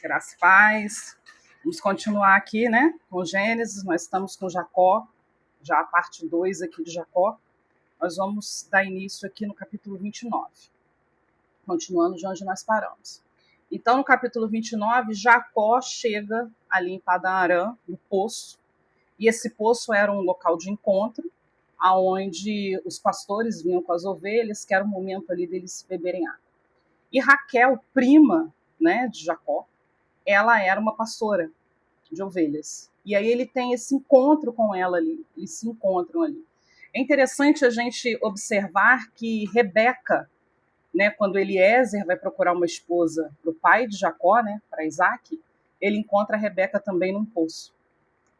Graça e paz. Vamos continuar aqui, né, com Gênesis. Nós estamos com Jacó, já a parte 2 aqui de Jacó. Nós vamos dar início aqui no capítulo 29, continuando de onde nós paramos. Então, no capítulo 29, Jacó chega ali em Padã-Arã, no poço, e esse poço era um local de encontro, aonde os pastores vinham com as ovelhas, que era o momento ali deles beberem água. E Raquel, prima, né, de Jacó, ela era uma pastora de ovelhas. E aí ele tem esse encontro com ela ali, eles se encontram ali. É interessante a gente observar que Rebeca, né, quando Eliezer vai procurar uma esposa para o pai de Jacó, né, para Isaac, ele encontra a Rebeca também num poço.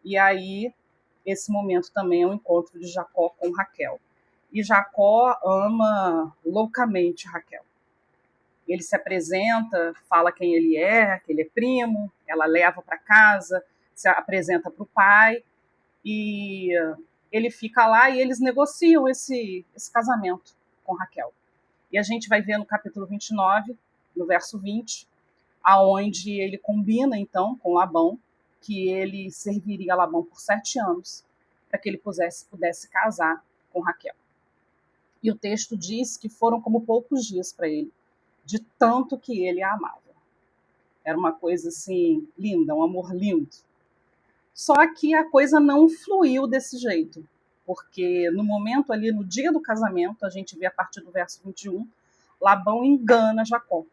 E aí, esse momento também é um encontro de Jacó com Raquel. E Jacó ama loucamente Raquel. Ele se apresenta, fala quem ele é, que ele é primo, ela leva para casa, se apresenta para o pai, e ele fica lá e eles negociam esse casamento com Raquel. E a gente vai ver no capítulo 29, no verso 20, aonde ele combina, então, com Labão, que ele serviria a Labão por 7 anos, para que ele pudesse casar com Raquel. E o texto diz que foram como poucos dias para ele, de tanto que ele a amava. Era uma coisa assim linda, um amor lindo. Só que a coisa não fluiu desse jeito, porque no momento ali, no dia do casamento, a gente vê a partir do verso 21, Labão engana Jacó.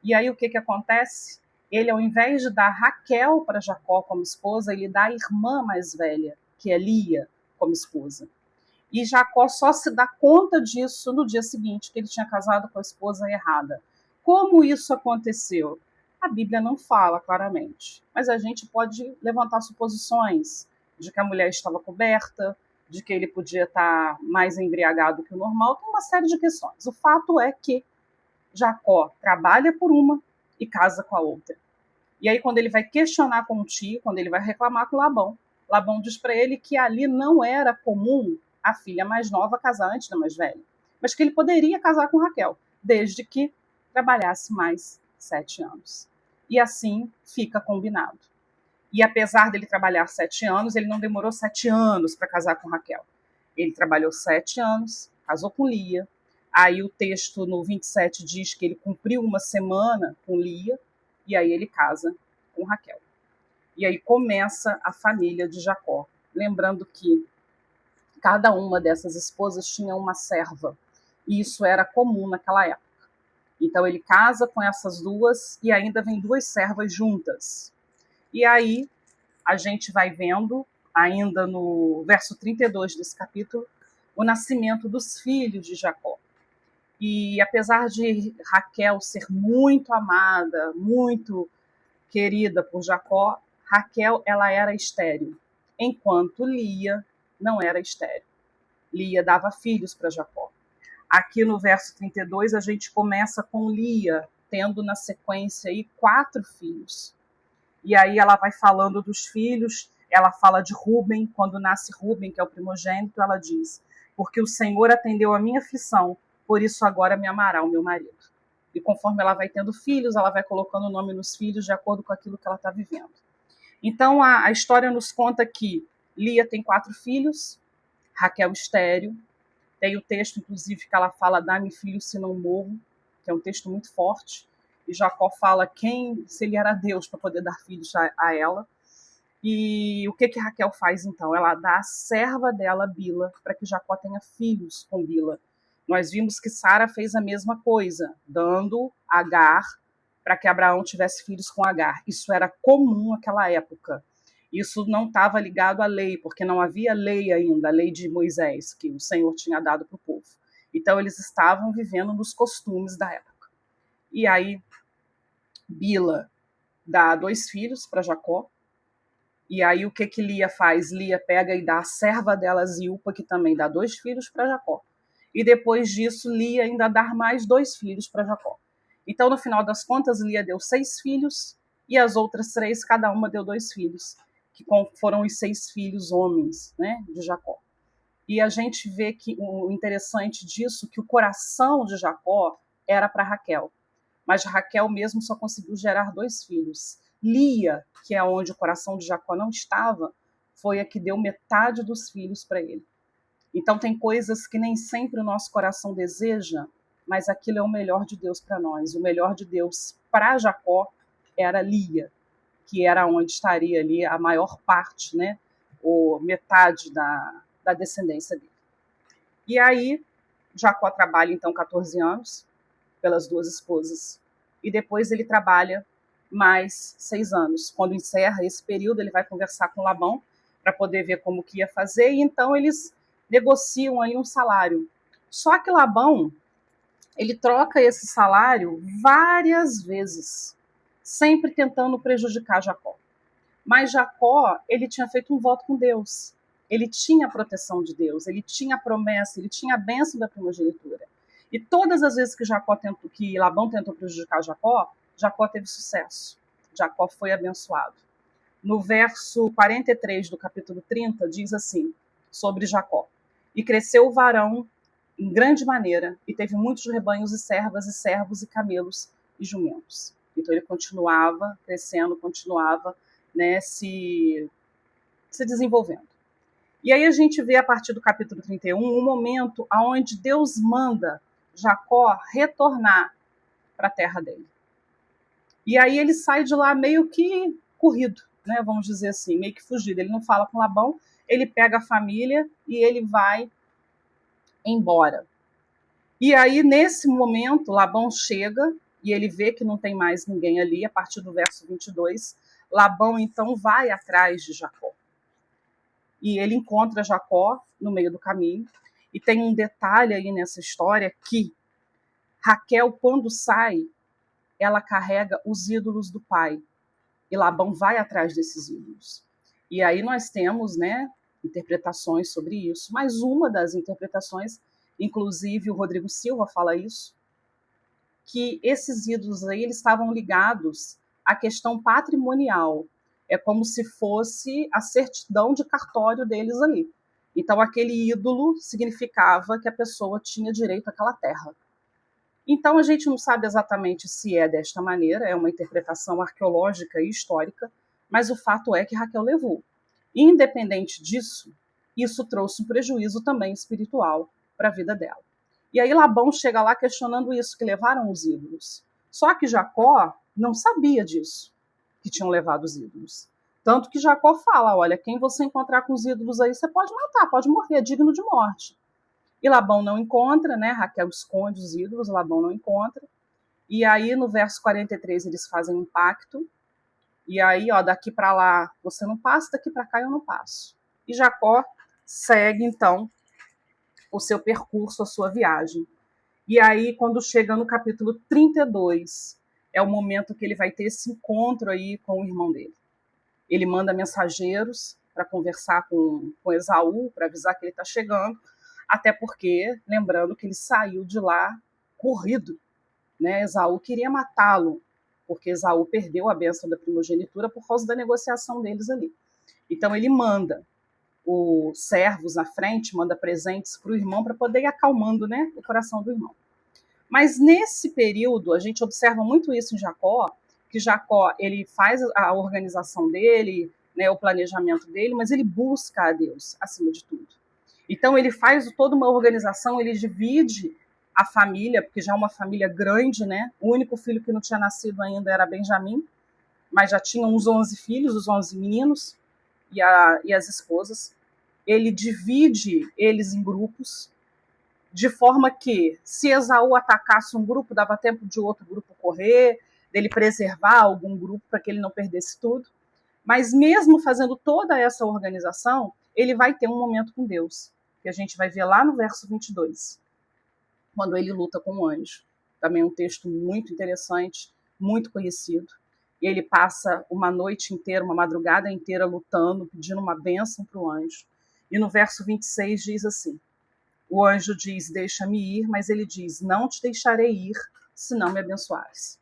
E aí o que acontece? Ele, ao invés de dar Raquel para Jacó como esposa, ele dá a irmã mais velha, que é Lia, como esposa. E Jacó só se dá conta disso no dia seguinte, que ele tinha casado com a esposa errada. Como isso aconteceu? A Bíblia não fala claramente, mas a gente pode levantar suposições de que a mulher estava coberta, de que ele podia estar mais embriagado que o normal, tem uma série de questões. O fato é que Jacó trabalha por uma e casa com a outra. E aí, quando ele vai questionar com o tio, quando ele vai reclamar com Labão, Labão diz para ele que ali não era comum a filha mais nova casar antes da mais velha, mas que ele poderia casar com Raquel, desde que trabalhasse mais 7 anos. E assim fica combinado. E apesar dele trabalhar 7 anos, ele não demorou 7 anos para casar com Raquel. Ele trabalhou 7 anos, casou com Lia. Aí o texto no 27 diz que ele cumpriu uma semana com Lia, e aí ele casa com Raquel. E aí começa a família de Jacó. Lembrando que cada uma dessas esposas tinha uma serva, e isso era comum naquela época. Então ele casa com essas duas e ainda vem 2 servas juntas. E aí a gente vai vendo, ainda no verso 32 desse capítulo, o nascimento dos filhos de Jacó. E apesar de Raquel ser muito amada, muito querida por Jacó, Raquel ela era estéril, enquanto Lia não era estéril. Lia dava filhos para Jacó. Aqui no verso 32 a gente começa com Lia tendo na sequência aí 4 filhos. E aí ela vai falando dos filhos, ela fala de Rúben, quando nasce Rúben, que é o primogênito, ela diz: porque o Senhor atendeu a minha aflição, por isso agora me amará o meu marido. E conforme ela vai tendo filhos, ela vai colocando o nome nos filhos de acordo com aquilo que ela está vivendo. Então a história nos conta que Lia tem 4 filhos, Raquel estéril, tem o texto, inclusive, que ela fala: dá-me filho se não morro, que é um texto muito forte. E Jacó fala se ele era Deus para poder dar filhos a ela. E o que Raquel faz então? Ela dá a serva dela, Bila, para que Jacó tenha filhos com Bila. Nós vimos que Sara fez a mesma coisa, dando Agar para que Abraão tivesse filhos com Agar. Isso era comum naquela época. Isso não estava ligado à lei, porque não havia lei ainda, a lei de Moisés, que o Senhor tinha dado para o povo. Então eles estavam vivendo nos costumes da época. E aí Bila dá 2 filhos para Jacó. E aí o que Lia faz? Lia pega e dá a serva dela, Zilpa, que também dá 2 filhos para Jacó. E depois disso, Lia ainda dá mais 2 filhos para Jacó. Então, no final das contas, Lia deu 6 filhos e as outras 3, cada uma deu 2 filhos, que foram os 6 filhos homens, né, de Jacó. E a gente vê que o interessante disso, que o coração de Jacó era para Raquel. mas Raquel mesmo só conseguiu gerar 2 filhos. Lia, que é onde o coração de Jacó não estava, foi a que deu metade dos filhos para ele. Então tem coisas que nem sempre o nosso coração deseja, mas aquilo é o melhor de Deus para nós. O melhor de Deus para Jacó era Lia, que era onde estaria ali a maior parte, né, ou metade da descendência dele. E aí Jacó trabalha então 14 anos pelas 2 esposas, e depois ele trabalha mais 6 anos. Quando encerra esse período, ele vai conversar com Labão para poder ver como que ia fazer, e então eles negociam aí um salário. Só que Labão, ele troca esse salário várias vezes, sempre tentando prejudicar Jacó. Mas Jacó, ele tinha feito um voto com Deus. Ele tinha a proteção de Deus, ele tinha a promessa, ele tinha a bênção da primogenitura. E todas as vezes que Labão tentou prejudicar Jacó, Jacó teve sucesso. Jacó foi abençoado. No verso 43 do capítulo 30, diz assim, sobre Jacó. E cresceu o varão em grande maneira, e teve muitos rebanhos e servas, e servos, e camelos, e jumentos. Então ele continuava crescendo, continuava, né, se desenvolvendo. E aí a gente vê a partir do capítulo 31 um momento onde Deus manda Jacó retornar para a terra dele. E aí ele sai de lá meio que corrido, né, vamos dizer assim, meio que fugido. Ele não fala com Labão, ele pega a família e ele vai embora. E aí, nesse momento, Labão chega e ele vê que não tem mais ninguém ali, a partir do verso 22. Labão, então, vai atrás de Jacó. E ele encontra Jacó no meio do caminho. E tem um detalhe aí nessa história que Raquel, quando sai, ela carrega os ídolos do pai. E Labão vai atrás desses ídolos. E aí nós temos, né, interpretações sobre isso. Mas uma das interpretações, inclusive o Rodrigo Silva fala isso, que esses ídolos aí eles estavam ligados à questão patrimonial. É como se fosse a certidão de cartório deles ali. Então aquele ídolo significava que a pessoa tinha direito àquela terra. Então a gente não sabe exatamente se é desta maneira, é uma interpretação arqueológica e histórica, mas o fato é que Raquel levou. Independente disso, isso trouxe um prejuízo também espiritual para a vida dela. E aí Labão chega lá questionando isso, que levaram os ídolos. Só que Jacó não sabia disso, que tinham levado os ídolos. Tanto que Jacó fala, olha, quem você encontrar com os ídolos aí, você pode matar, pode morrer, é digno de morte. E Labão não encontra, né? Raquel esconde os ídolos, Labão não encontra. E aí no verso 43 eles fazem um pacto. E aí, ó, daqui para lá você não passa, daqui para cá eu não passo. E Jacó segue então o seu percurso, a sua viagem. E aí, quando chega no capítulo 32, é o momento que ele vai ter esse encontro aí com o irmão dele. Ele manda mensageiros para conversar com Esaú, para avisar que ele está chegando, até porque, lembrando que ele saiu de lá corrido, né? Esaú queria matá-lo, porque Esaú perdeu a bênção da primogenitura por causa da negociação deles ali. Então ele manda os servos na frente, manda presentes para o irmão para poder ir acalmando, né, o coração do irmão. Mas nesse período, a gente observa muito isso em Jacó, que Jacó ele faz a organização dele, né, o planejamento dele, mas ele busca a Deus acima de tudo. Então ele faz toda uma organização, ele divide a família, porque já é uma família grande, né? O único filho que não tinha nascido ainda era Benjamim, mas já tinha uns 11 filhos, os 11 meninos e as esposas. Ele divide eles em grupos, de forma que, se Esaú atacasse um grupo, dava tempo de outro grupo correr, dele preservar algum grupo para que ele não perdesse tudo. Mas mesmo fazendo toda essa organização, ele vai ter um momento com Deus, que a gente vai ver lá no verso 22, quando ele luta com o anjo. Também um texto muito interessante, muito conhecido. E ele passa uma noite inteira, uma madrugada inteira lutando, pedindo uma bênção para o anjo. E no verso 26 diz assim, o anjo diz, deixa-me ir, mas ele diz, não te deixarei ir, se não me abençoares.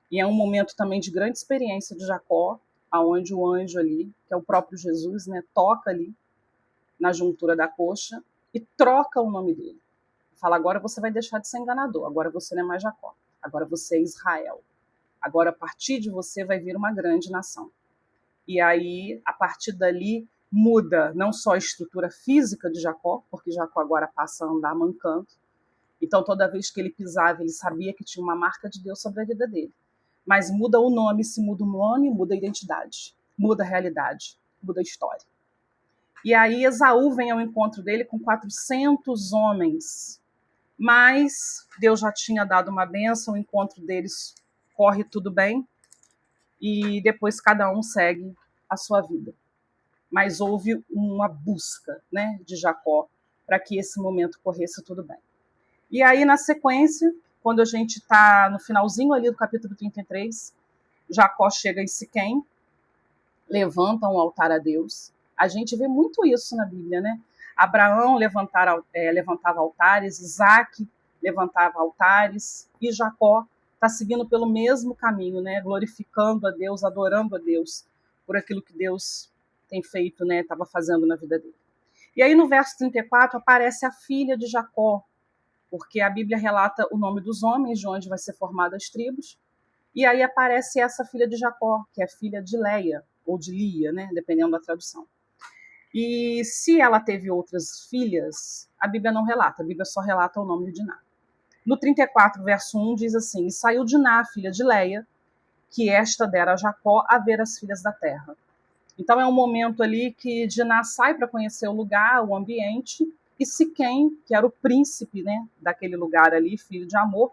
E é um momento também de grande experiência de Jacó, aonde o anjo ali, que é o próprio Jesus, né, toca ali na juntura da coxa e troca o nome dele. Fala, agora você vai deixar de ser enganador, agora você não é mais Jacó, agora você é Israel. Agora, a partir de você vai vir uma grande nação. E aí, a partir dali, muda não só a estrutura física de Jacó, porque Jacó agora passa a andar mancando. Então, toda vez que ele pisava, ele sabia que tinha uma marca de Deus sobre a vida dele. Mas muda o nome, se muda o nome, muda a identidade, muda a realidade, muda a história. E aí Esaú vem ao encontro dele com 400 homens. Mas Deus já tinha dado uma bênção, o encontro deles corre tudo bem. E depois cada um segue a sua vida. Mas houve uma busca, né, de Jacó para que esse momento corresse tudo bem. E aí, na sequência, quando a gente está no finalzinho ali do capítulo 33, Jacó chega em Siquém, levanta um altar a Deus. A gente vê muito isso na Bíblia, né? Abraão levantava altares, Isaac levantava altares, e Jacó está seguindo pelo mesmo caminho, né? Glorificando a Deus, adorando a Deus por aquilo que Deus tem feito, né? Estava fazendo na vida dele. E aí no verso 34 aparece a filha de Jacó, porque a Bíblia relata o nome dos homens, de onde vai ser formada as tribos, e aí aparece essa filha de Jacó, que é filha de Leia, ou de Lia, né? Dependendo da tradução. E se ela teve outras filhas, a Bíblia não relata, a Bíblia só relata o nome de Diná. No 34, verso 1, diz assim: E saiu Diná, filha de Leia, que esta dera a Jacó a ver as filhas da terra. Então é um momento ali que Diná sai para conhecer o lugar, o ambiente, e Siquém, que era o príncipe, né, daquele lugar ali, filho de Amor,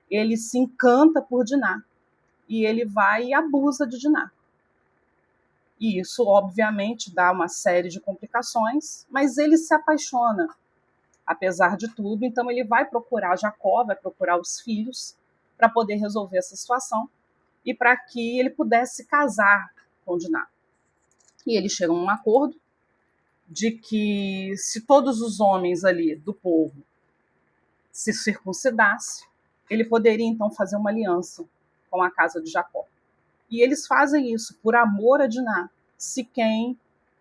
ele se encanta por Diná, e ele vai e abusa de Diná. E isso, obviamente, dá uma série de complicações, mas ele se apaixona, apesar de tudo. Então ele vai procurar Jacó, vai procurar os filhos, para poder resolver essa situação e para que ele pudesse casar com Diná. E eles chegam a um acordo de que se todos os homens ali do povo se circuncidassem, ele poderia então fazer uma aliança com a casa de Jacó. E eles fazem isso por amor a Diná. Siquém,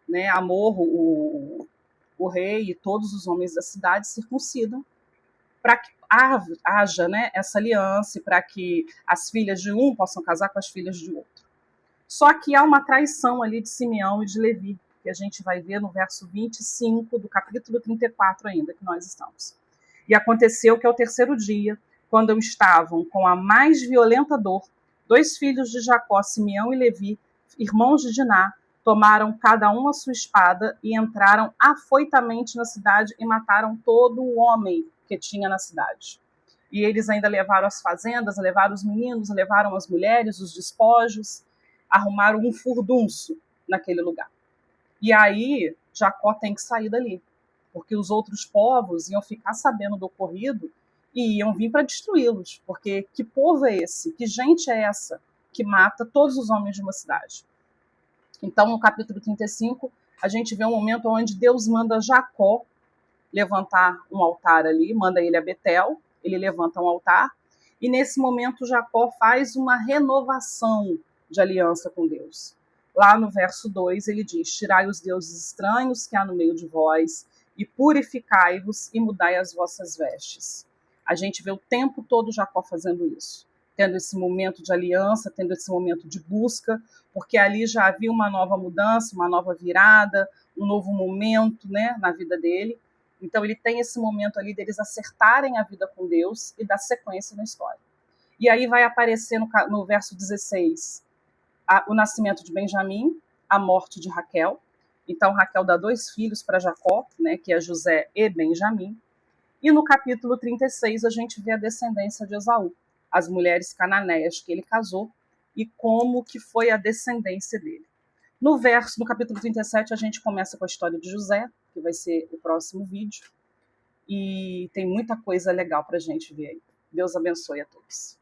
né, Amor, o rei e todos os homens da cidade circuncidam para que haja, né, essa aliança e para que as filhas de um possam casar com as filhas de outro. Só que há uma traição ali de Simeão e de Levi, que a gente vai ver no verso 25 do capítulo 34 ainda, que nós estamos. E aconteceu que ao terceiro dia, quando estavam com a mais violenta dor, 2 filhos de Jacó, Simeão e Levi, irmãos de Diná, tomaram cada um a sua espada e entraram afoitamente na cidade e mataram todo o homem que tinha na cidade. E eles ainda levaram as fazendas, levaram os meninos, levaram as mulheres, os despojos, arrumaram um furdunço naquele lugar. E aí Jacó tem que sair dali, porque os outros povos iam ficar sabendo do ocorrido e iam vir para destruí-los, porque que povo é esse? Que gente é essa que mata todos os homens de uma cidade? Então, no capítulo 35, a gente vê um momento onde Deus manda Jacó levantar um altar ali, manda ele a Betel, ele levanta um altar, e nesse momento Jacó faz uma renovação de aliança com Deus. Lá no verso 2 ele diz: Tirai os deuses estranhos que há no meio de vós, e purificai-vos e mudai as vossas vestes. A gente vê o tempo todo Jacó fazendo isso, tendo esse momento de aliança, tendo esse momento de busca, porque ali já havia uma nova mudança, uma nova virada, um novo momento, né, na vida dele. Então ele tem esse momento ali deles acertarem a vida com Deus e dar sequência na história. E aí vai aparecer no verso 16 o nascimento de Benjamim, a morte de Raquel. Então Raquel dá 2 filhos para Jacó, né, que é José e Benjamim. E no capítulo 36 a gente vê a descendência de Esaú, as mulheres cananeias que ele casou e como que foi a descendência dele. No capítulo 37 a gente começa com a história de José, que vai ser o próximo vídeo, e tem muita coisa legal para a gente ver aí. Deus abençoe a todos.